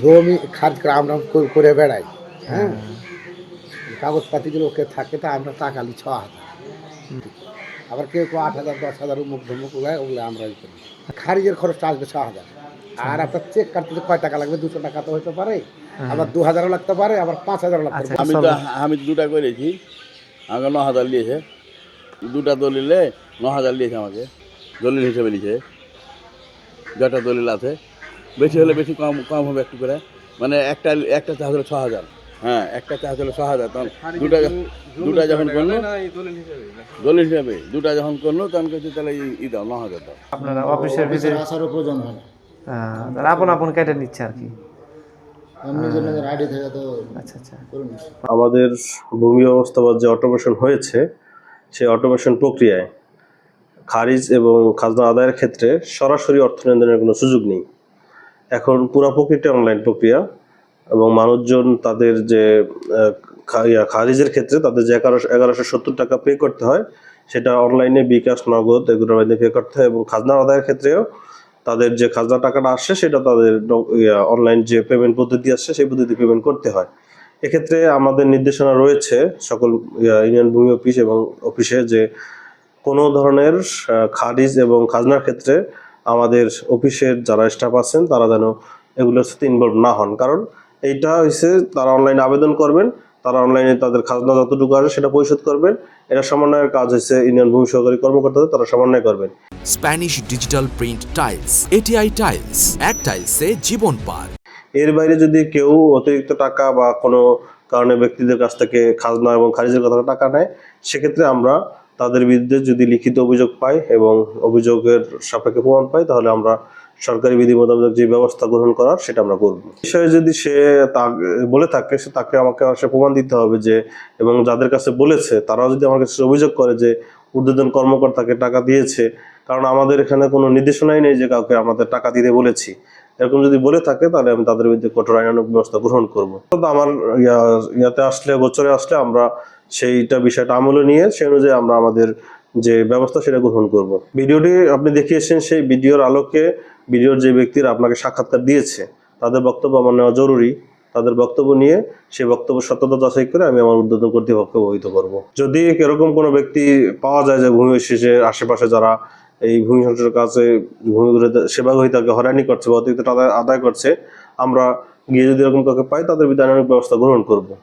জমি খাত আমরা করে বেড়াই, হ্যাঁ, কাগজপাতিগুলো ওকে থাকে, তা আমরা টাকা নিই 6,000, আবার কেউ 8,000 10,000 মুখ ধমুক উড়ায়, ওগুলো আমরা করি। খারিজের খরচটা আসবে 6,000, আর আপনার চেক কাটতে কয় টাকা লাগবে? 200 টাকা তো হতে পারে, আবার 2,000 লাগতে পারে, আবার 5,000 লাগতে পারে। আমি দুটা করেছি, আমাকে 9,000 দিয়েছে, দুটা দলিলে 9,000 দিয়েছে আমাকে, দলিল হিসেবে দিয়েছে। যেটা দলিল আছে বেশি হলে বেশি, কম কম হবে একটু করে, মানে একটা চার্জ হলো 6,000। হ্যাঁ, একটা চার্জ হলো 6,000। তখন দুটা যখন করলো দলিল হিসাবে, দুটা যখন করলো তখন কেছে তাহলে ই দাও 9,000 দাও। আপনারা অফিসের ভিতরে আসারও প্রয়োজন হয় না, আপন আপন কেটে নিচ্ছে আর কি। নিজের আইডি থেকে তো। আচ্ছা আচ্ছা। আমাদের ভূমি ব্যবস্থাপনা যে অটোমেশন হয়েছে, সেই অটোমেশন প্রক্রিয়ায় খারিজ এবং খাজনা আদায়ের ক্ষেত্রে সরাসরি অর্থ লেনদেনের কোনো সুযোগ নেই। এখন পুরো প্রক্রিয়াটা অনলাইন প্রক্রিয়া, এবং মানুষজন তাদের যে খারিজের ক্ষেত্রে তাদের যে 1170 টাকা পে করতে হয়, সেটা অনলাইনে বিকাশ, নগদ এগুলোর মাধ্যমে পে করতে হয়। এবং খাজনা আদায়ের ক্ষেত্রেও তাদের যে খাজনা টাকাটা আসছে সেটা তাদের অনলাইন যে পেমেন্ট পদ্ধতি আসছে সেই পদ্ধতি পেমেন্ট করতে হয়। এক্ষেত্রে আমাদের নির্দেশনা রয়েছে সকল ইউনিয়ন ভূমি অফিস এবং অফিসে যে কোনো ধরনের খারিজ এবং খাজনার ক্ষেত্রে আমাদের অফিসের যারা স্টাফ আছেন তারা যেন এগুলোর সাথে ইনভলভ না হন। কারণ এইটা হচ্ছে তারা অনলাইনে আবেদন করবেন, তারা অনলাইনে তাদের খাজনা যতটুকু আসে সেটা পরিশোধ করবেন। এটা সমন্বয়ের কাজ হচ্ছে ইউনিয়ন ভূমি সহকারী কর্মকর্তাদের, তারা সমন্বয় করবেন। Spanish digital print tiles, ATI tiles, এক টাইলসে জীবন পার। এর বাইরে যদি কেউ অতিরিক্ত টাকা বা কোনো কারণে ব্যক্তিদের কাছ থেকে খাজনা এবং খারিজের কথা টাকা নেয়, সেক্ষেত্রে আমরা তাদের বিরুদ্ধে যদি লিখিত অভিযোগ পাই এবং অভিযোগের সাপেক্ষে প্রমাণ পাই, তাহলে আমরা সরকারি বিধি মোতাবেক যে ব্যবস্থা গ্রহণ করার সেটা আমরা করব। বিষয়ে যদি সে বলে থাকে, তাকে আমাকে প্রমাণ দিতে হবে যে, এবং যাদের কাছে বলেছে তারাও যদি আমার কাছে অভিযোগ করে যে ঊর্ধ্বতন কর্মকর্তাকে টাকা দিয়েছে, কারণ আমাদের এখানে কোনো নির্দেশনাই নেই যে কাউকে আমাদের টাকা দিতে বলেছি, এরকম যদি বলে থাকে তাহলে আমি তাদের বিরুদ্ধে কঠোর আইনানুগ ব্যবস্থা গ্রহণ করব। আমার ইয়াতে আসলে, গোচরে আসলে আমরা সেইটা বিষয়টা আমলে নিয়ে সেই অনুযায়ী আমরা আমাদের যে ব্যবস্থা সেটা গ্রহণ করব। ভিডিওটি আপনি দেখিয়েছেন, সেই ভিডিওর আলোকে ভিডিওর যে ব্যক্তিরা আপনাকে সাক্ষাৎকার দিয়েছে তাদের বক্তব্য আমার নেওয়া জরুরি। তাদের বক্তব্য নিয়ে সেই বক্তব্য সত্যতা যাচাই করে আমি আমার ঊর্ধ্বতন কর্তৃপক্ষকে অবহিত করব। যদি এরকম কোনো ব্যক্তি পাওয়া যায় যে ভূমি শেষের আশেপাশে যারা এই ভূমি সংসদের কাছে ভূমিগুলো সেবা গ্রহীতাকে হয়রানি করছে বা অতিরিক্ত আদায় করছে, আমরা গিয়ে যদি এরকম কাউকে পাই তাদের বিধানের ব্যবস্থা গ্রহণ করব।